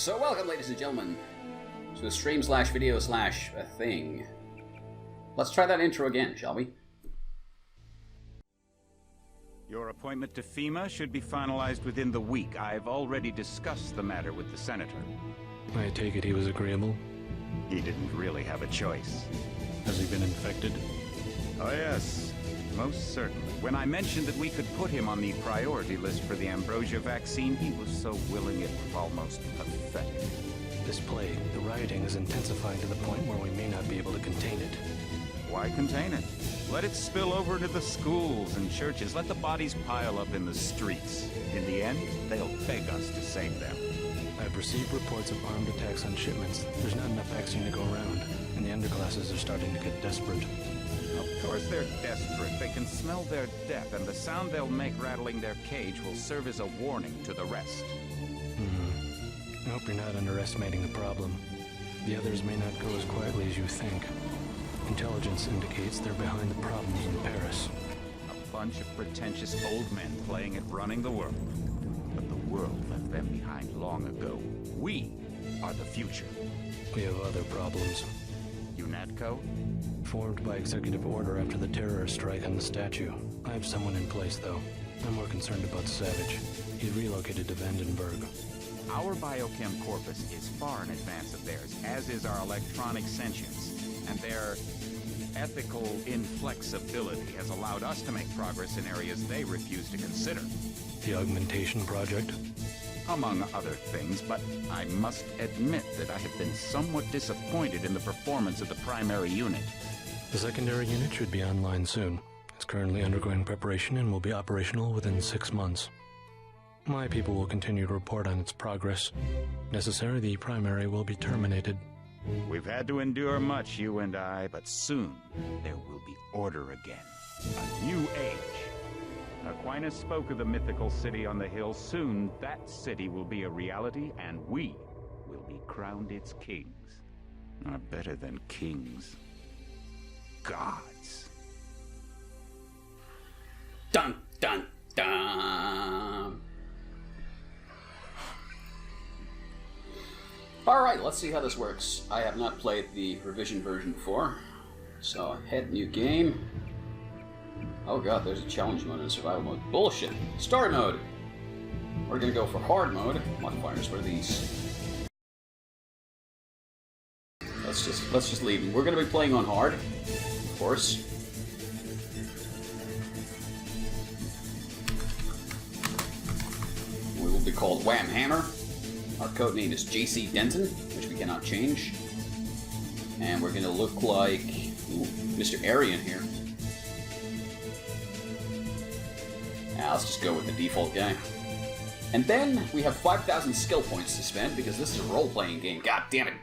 So welcome, ladies and gentlemen, to a stream/video/a-thing. Let's try that intro again, shall we? Your appointment to FEMA should be finalized within the week. I've already discussed the matter with the Senator. I take it he was agreeable? He didn't really have a choice. Has he been infected? Oh yes, most certainly. When I mentioned that we could put him on the priority list for the ambrosia vaccine, he was so willing it was almost pathetic. This plague, the rioting is intensifying to the point where we may not be able to contain it. Why contain it? Let it spill over to the schools and churches. Let the bodies pile up in the streets. In the end, they'll beg us to save them. I've received reports of armed attacks on shipments. There's not enough vaccine to go around, and the underclasses are starting to get desperate. Of course they're desperate. They can smell their death, and the sound they'll make rattling their cage will serve as a warning to the rest. I hope you're not underestimating the problem. The others may not go as quietly as you think. Intelligence indicates they're behind the problems in Paris. A bunch of pretentious old men playing at running the world. But the world left them behind long ago. We are the future. We have other problems. UNATCO? Formed by executive order after the terrorist strike on the statue. I have someone in place, though. I'm more concerned about Savage. He's relocated to Vandenberg. Our biochem corpus is far in advance of theirs, as is our electronic sentience. And their ethical inflexibility has allowed us to make progress in areas they refuse to consider. The augmentation project? Among other things, but I must admit that I have been somewhat disappointed in the performance of the primary unit. The secondary unit should be online soon. It's currently undergoing preparation and will be operational within 6 months. My people will continue to report on its progress. If necessary, the primary will be terminated. We've had to endure much, you and I, but soon there will be order again. A new age. Aquinas spoke of the mythical city on the hill. Soon that city will be a reality, and we will be crowned its kings. Not better than kings. Gods. Dun, dun, dun. Alright, let's see how this works. I have not played the revision version before. So, head new game. Oh god, there's a challenge mode and survival mode. Bullshit. Story mode. We're gonna go for hard mode. Modifiers, what are these? Let's just leave them. We're gonna be playing on hard, of course. We will be called Wham Hammer. Our codename is JC Denton, which we cannot change. And we're gonna look like Mr. Aryan here. Let's just go with the default guy. And then we have 5,000 skill points to spend because this is a role-playing game. God damn it!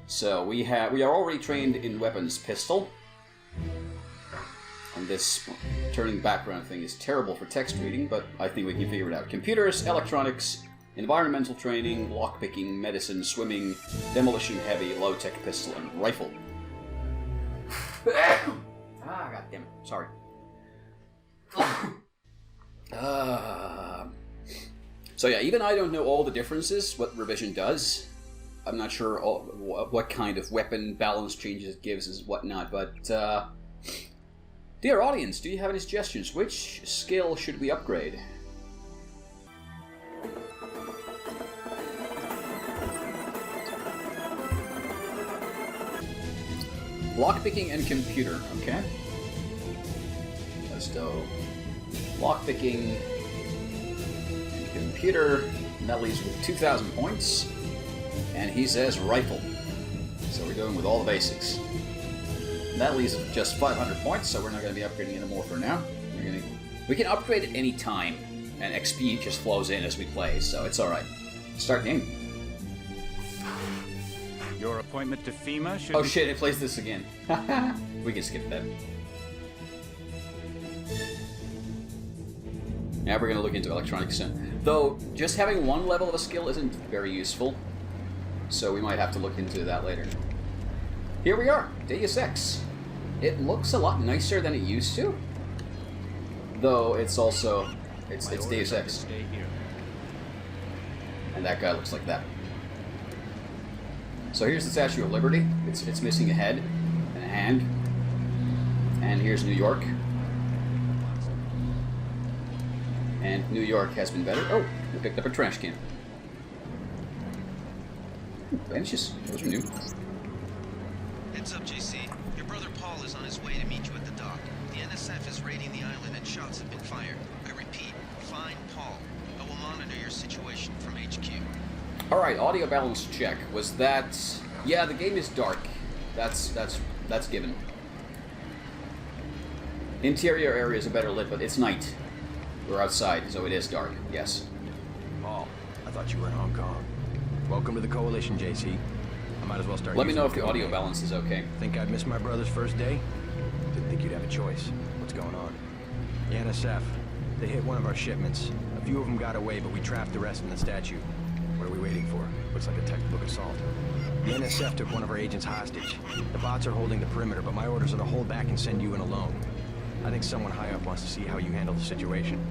So we are already trained in weapons pistol. And this turning background thing is terrible for text reading, but I think we can figure it out. Computers, electronics, environmental training, lockpicking, medicine, swimming, demolition heavy, low-tech pistol, and rifle. God damn it! Sorry. So yeah, even I don't know all the differences, what revision does. I'm not sure what kind of weapon balance changes it gives and whatnot, but dear audience, do you have any suggestions? Which skill should we upgrade? Lockpicking and computer, okay. Let's go. Lockpicking and computer, and that leaves with 2,000 points. And he says rifle. So we're going with all the basics. And that leaves with just 500 points, so we're not going to be upgrading anymore for now. We can upgrade at any time, and XP just flows in as we play, so it's alright. Start game. Your appointment to FEMA should Oh shit, it plays this again. We can skip that. Now we're going to look into electronics soon. Though, just having one level of a skill isn't very useful. So we might have to look into that later. Here we are, Deus Ex. It looks a lot nicer than it used to. Though it's also... It's Deus Ex. And that guy looks like that. So here's the Statue of Liberty. It's missing a head and a hand. And here's New York. And New York has been better. Oh, we picked up a trash can. Ooh, benches. Those are new. Heads up, JC. Your brother Paul is on his way to meet you at the dock. The NSF is raiding the island and shots have been fired. I repeat, find Paul. I will monitor your situation from HQ. Alright, audio balance check. Was that... Yeah, the game is dark. That's given. Interior areas are better lit, but it's night. We're outside, so it is dark, yes. Paul, I thought you were in Hong Kong. Welcome to the Coalition, JC. I might as well start. Let me know if using the audio name. balance is okay. Think I'd miss my brother's first day? Didn't think you'd have a choice. What's going on? The NSF. They hit one of our shipments. A few of them got away, but we trapped the rest in the statue. What are we waiting for? Looks like a textbook assault. The NSF took one of our agents hostage. The bots are holding the perimeter, but my orders are to hold back and send you in alone. I think someone high up wants to see how you handle the situation.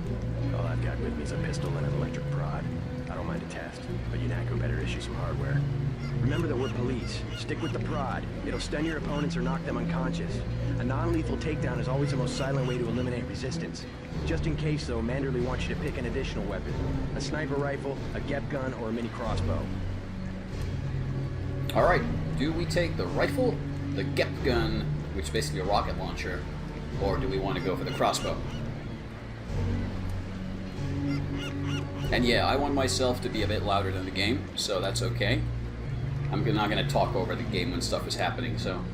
All I've got with me is a pistol and an electric prod. I don't mind a test, but UNACO better issue some hardware. Remember that we're police. Stick with the prod. It'll stun your opponents or knock them unconscious. A non-lethal takedown is always the most silent way to eliminate resistance. Just in case, though, Manderley wants you to pick an additional weapon. A sniper rifle, a GEP gun, or a mini crossbow. Alright, do we take the rifle, the GEP gun, which is basically a rocket launcher, or do we want to go for the crossbow? And yeah, I want myself to be a bit louder than the game, so that's okay. I'm not going to talk over the game when stuff is happening, so...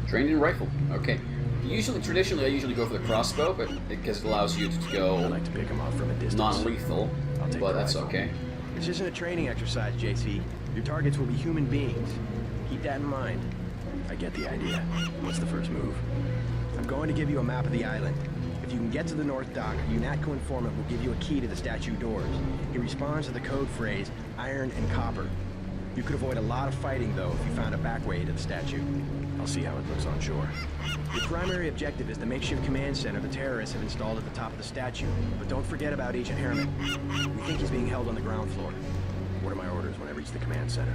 Trained in rifle. Okay. Traditionally, I usually go for the crossbow, but because it allows you to I go like to pick them off from a distance. non-lethal, I'll take but the that's rifle. okay. This isn't a training exercise, JC. Your targets will be human beings. Keep that in mind. I get the idea. What's the first move? I'm going to give you a map of the island. If you can get to the North Dock, a UNATCO informant will give you a key to the statue doors. He responds to the code phrase, iron and copper. You could avoid a lot of fighting, though, if you found a back way to the statue. I'll see how it looks on shore. Your primary objective is the makeshift command center the terrorists have installed at the top of the statue. But don't forget about Agent Harriman. We think he's being held on the ground floor. What are my orders when I reach the command center?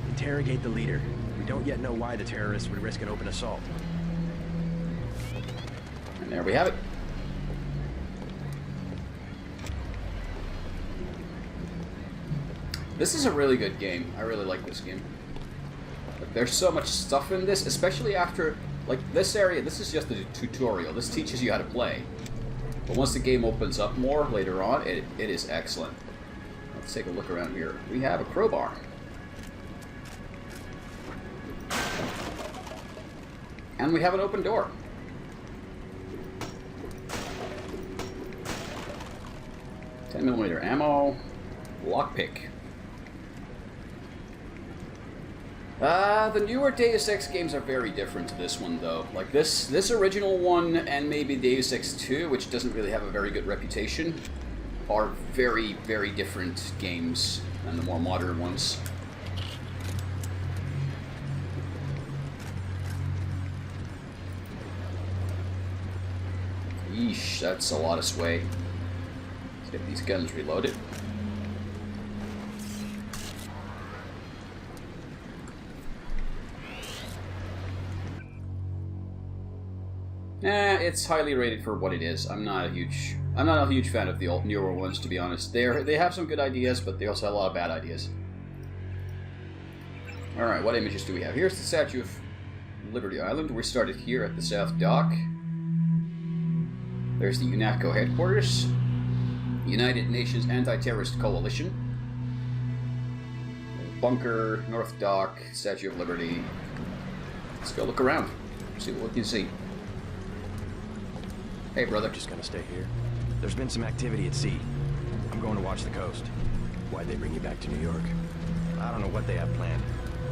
Interrogate the leader. We don't yet know why the terrorists would risk an open assault. And there we have it. This is a really good game. I really like this game. But there's so much stuff in this, especially after, like, this area, this is just a tutorial. This teaches you how to play. But once the game opens up more later on, it is excellent. Let's take a look around here. We have a crowbar. And we have an open door. .10mm ammo. Lockpick. The newer Deus Ex games are very different to this one, though. Like, this original one, and maybe Deus Ex 2, which doesn't really have a very good reputation, are very, very different games than the more modern ones. Yeesh, that's a lot of sway. Let's get these guns reloaded. It's highly rated for what it is. I'm not a huge fan of the old newer ones, to be honest. They have some good ideas, but they also have a lot of bad ideas. Alright, what images do we have? Here's the Statue of Liberty Island. We started here at the South Dock. There's the UNATCO headquarters. United Nations Anti-Terrorist Coalition. Bunker, North Dock, Statue of Liberty. Let's go look around. See what we can see. Hey, brother. Just gonna stay here. There's been some activity at sea. I'm going to watch the coast. Why'd they bring you back to New York? I don't know what they have planned.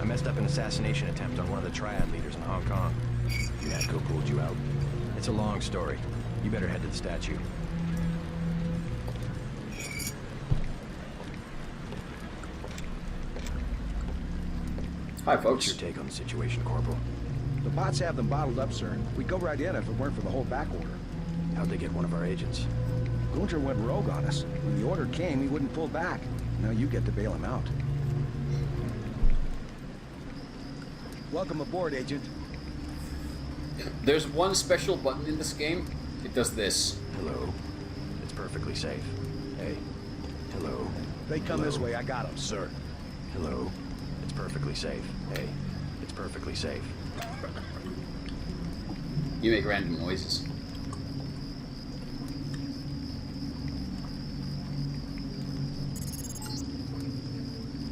I messed up an assassination attempt on one of the triad leaders in Hong Kong. UNATCO pulled you out. It's a long story. You better head to the statue. Hi, What's folks. your take on the situation, Corporal? The bots have them bottled up, sir. We'd go right in if it weren't for the whole back order. How'd they get one of our agents? Gunter went rogue on us. When the order came, he wouldn't pull back. Now you get to bail him out. Welcome aboard, Agent. There's one special button in this game. It does this. Hello? It's perfectly safe. Hey. Hello? They come Hello? this way, I got him, sir. Hello? It's perfectly safe. Hey. It's perfectly safe. You make random noises.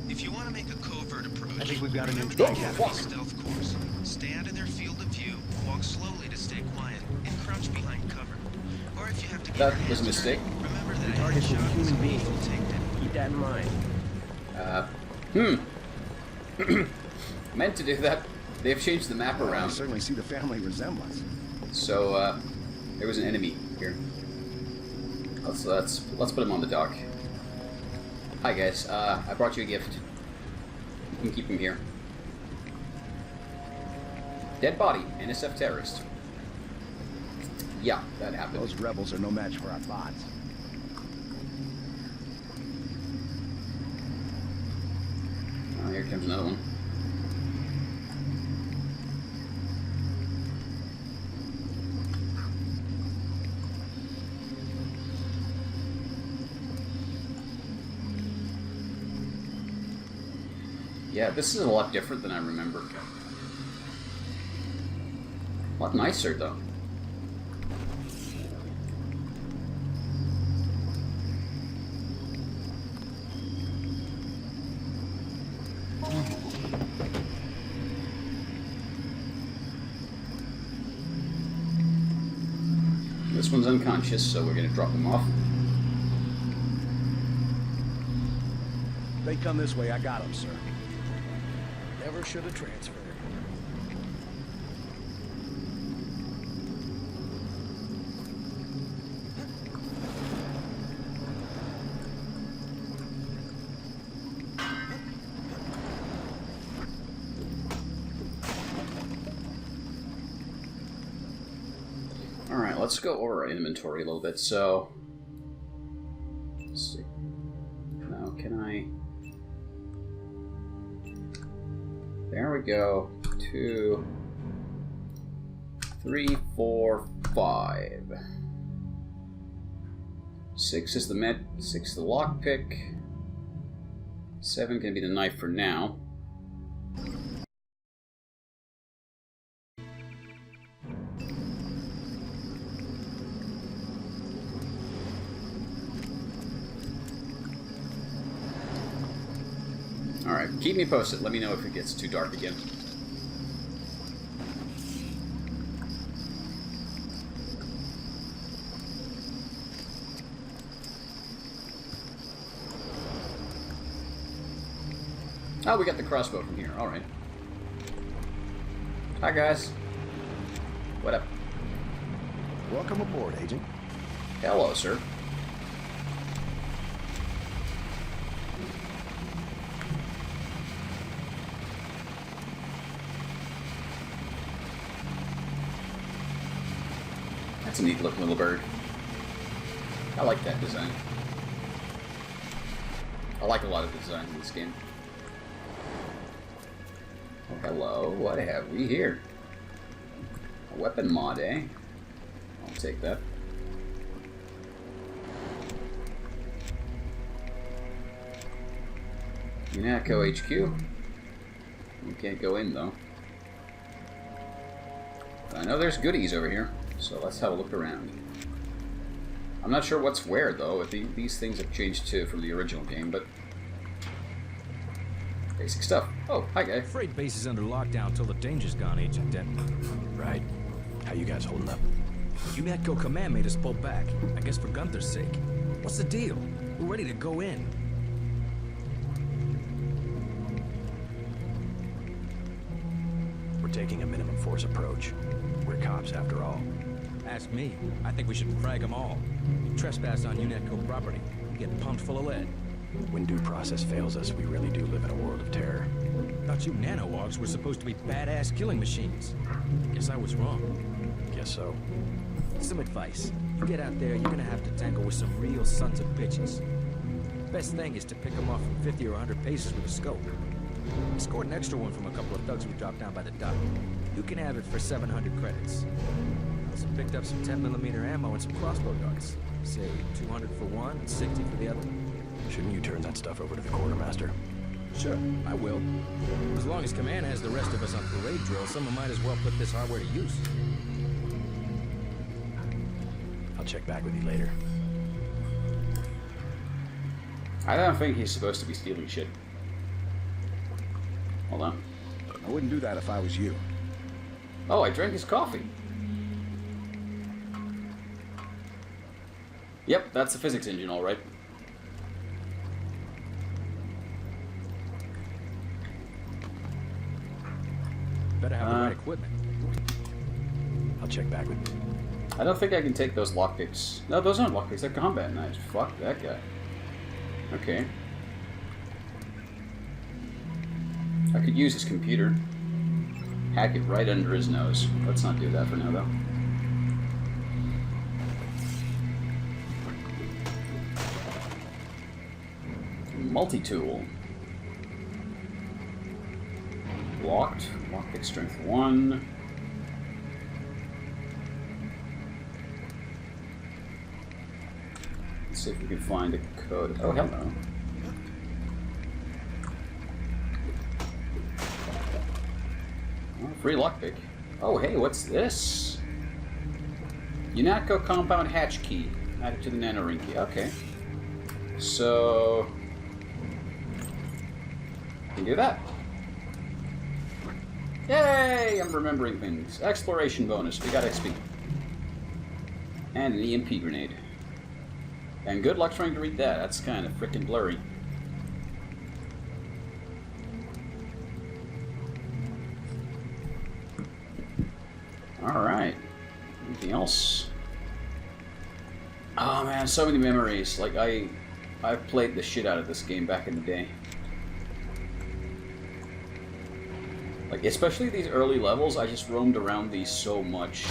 If you want to make a covert approach, I think we've got an remember infiltrate the academy. Fuck. stealth course. Stay out of their field of view, walk slowly to stay quiet, and crouch behind cover. Or if you have to keep That your was a hands mistake. dirty, remember that The target is a headshot is human being. lethal takedown. Keep that in mind. Meant to do that. They've changed the map I around. certainly see the family resemblance. So, there was an enemy here. Let's put him on the dock. Hi guys, I brought you a gift. You can keep him here. Dead body, NSF terrorist. Yeah, that happened. Those rebels are no match for our bots. Oh, here comes another one. Yeah, this is a lot different than I remember. A lot nicer, though. This one's unconscious, so we're gonna drop him off. They come this way, I got him, sir. Never should have transferred. Alright, let's go over our inventory a little bit. So, let's see. Now, can I... There we go. 2, 3, 4, 5. 6 is the med. 6 is the lockpick. 7 can be the knife for now. Alright, keep me posted. Let me know if it gets too dark again. Oh, we got the crossbow from here. Alright. Hi, guys. What up? Welcome aboard, Agent. Hello, sir. That's a neat looking little bird. I like that design. I like a lot of the designs in this game. Oh, hello. What have we here? A weapon mod, eh? I'll take that. UNATCO HQ. We can't go in, though. I know there's goodies over here, so let's have a look around. I'm not sure what's where, though. These things have changed, too, from the original game, but... basic stuff. Oh, hi, guy. Freight base is under lockdown till the danger's gone, Agent Denton. Right. How you guys holding up? UNATCO Command made us pull back. I guess for Gunther's sake. What's the deal? We're ready to go in. We're taking a minimum force approach. We're cops after all. Ask me. I think we should frag them all. Trespass on UNATCO property. Get pumped full of lead. When due process fails us, we really do live in a world of terror. Thought thought you nano-orgs were supposed to be badass killing machines. Guess I was wrong. Guess so. Some advice. You get out there, you're gonna have to tangle with some real sons of bitches. Best thing is to pick them off from 50 or 100 paces with a scope. I scored an extra one from a couple of thugs we dropped down by the dock. You can have it for 700 credits. I also picked up some 10mm ammo and some crossbow darts. Say 200 for one and 60 for the other. Shouldn't you turn that stuff over to the quartermaster? Sure, I will. As long as Command has the rest of us on parade drill, someone might as well put this hardware to use. I'll check back with you later. I don't think he's supposed to be stealing shit. Hold on. I wouldn't do that if I was you. Oh, I drank his coffee. Yep, that's the physics engine, all right. Better have the right equipment. I'll check back with you. I don't think I can take those lockpicks. No, those aren't lockpicks, they're combat knives. Fuck that guy. Okay. I could use his computer. Hack it right under his nose. Let's not do that for now, though. Multi-tool. Locked. Lockpick strength 1. Let's see if we can find a code. Oh, hello. Oh, free lockpick. Oh, hey, what's this? UNATCO compound hatch key. Added to the nanoring key. Okay. So... we can do that. Yay! I'm remembering things. Exploration bonus. We got XP. And an EMP grenade. And good luck trying to read that. That's kind of frickin' blurry. Alright. Anything else? Oh man, so many memories. Like, I've played the shit out of this game back in the day. Like, especially these early levels, I just roamed around these so much.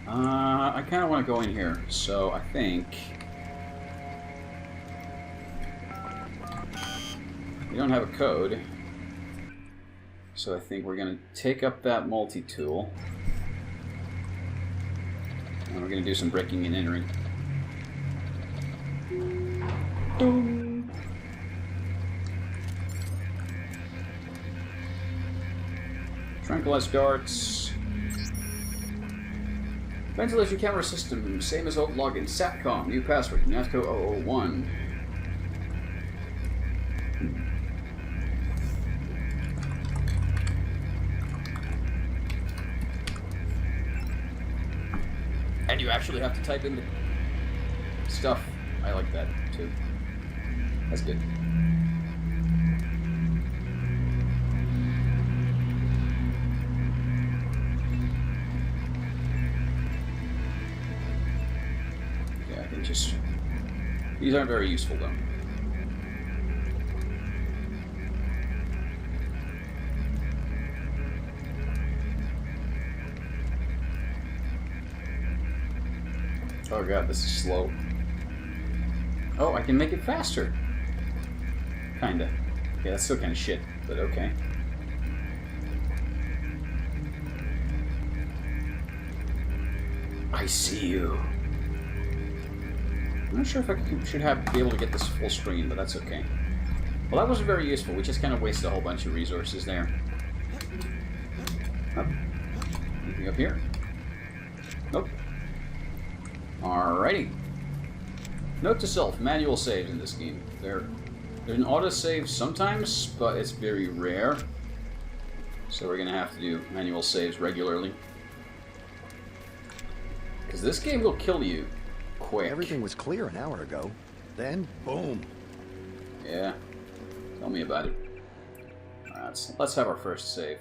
I kind of want to go in here, so I think... we don't have a code. So I think we're going to take up that multi-tool. And we're going to do some breaking and entering. Boom. Tranquilized darts. Ventilation camera system, same as old login. Satcom, new password, NATCO 001. And you actually have to type in the stuff. I like that too. That's good. Yeah, I can just... these aren't very useful though. Oh god, this is slow. Oh, I can make it faster. Kinda. Yeah, that's still kinda shit, but okay. I see you. I'm not sure if I should be able to get this full screen, but that's okay. Well, that wasn't very useful. We just kind of wasted a whole bunch of resources there. Oh. Anything up here? Nope. Alrighty. Note to self, manual saves in this game. There's an autosave sometimes, but it's very rare. So we're going to have to do manual saves regularly. Because this game will kill you quick. Everything was clear an hour ago. Then, boom. Yeah. Tell me about it. Alright, let's have our first save.